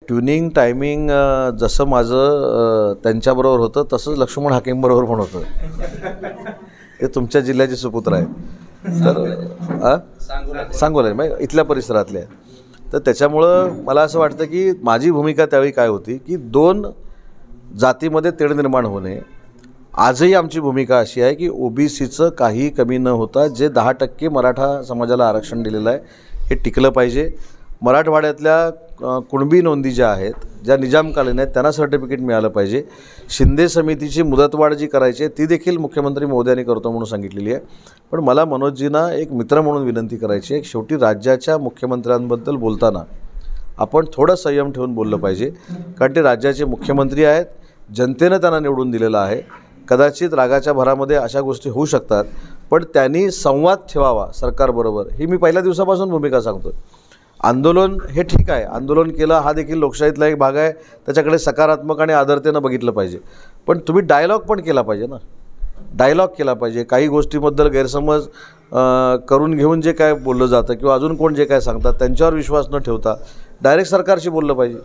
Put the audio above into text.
Tuning timing जसं माझं त्यांच्याबरोबर होतं तसंच लक्ष्मण हाकेंबरोबर पण होतं. हे तुमच्या जिल्ह्याचे सुपुत्र आहेत तर सांगोला मग इथल्या परिसरातले आहेत. तर त्याच्यामुळं मला असं वाटतं की माझी भूमिका त्यावेळी काय होती की दोन जातीमध्ये तेढ निर्माण होणे. आजही आमची भूमिका अशी आहे की OBCचं काही कमी न होता जे 10% मराठा समाजाला आरक्षण दिलेलं आहे हे टिकलं पाहिजे. मराठवाड्यातल्या कुणबी नोंदी ज्या आहेत ज्या निजामकालीन आहेत त्यांना सर्टिफिकेट मिळालं पाहिजे. शिंदे समितीची मुदतवाढ जी करायची आहे ती देखील मुख्यमंत्री महोदयांनी करतो म्हणून सांगितलेली आहे. पण मला मनोजजींना एक मित्र म्हणून विनंती करायची आहे. शेवटी राज्याच्या मुख्यमंत्र्यांबद्दल बोलताना आपण थोडं संयम ठेवून बोललं पाहिजे, कारण ते राज्याचे मुख्यमंत्री आहेत. जनतेनं त्यांना निवडून दिलेलं आहे. कदाचित रागाच्या भरामध्ये अशा गोष्टी होऊ शकतात, पण त्यांनी संवाद ठेवावा सरकारबरोबर ही मी पहिल्या दिवसापासून भूमिका सांगतो. आंदोलन हे ठीक आहे, आंदोलन केलं हा देखील लोकशाहीतला एक भाग आहे, त्याच्याकडे सकारात्मक आणि आदरतेनं बघितलं पाहिजे. पण तुम्ही डायलॉग पण केला पाहिजे ना, डायलॉग केला पाहिजे. काही गोष्टीबद्दल गैरसमज करून घेऊन जे काय बोललं जातं किंवा अजून कोण जे काय सांगतात त्यांच्यावर विश्वास न ठेवता डायरेक्ट सरकारशी बोललं पाहिजे.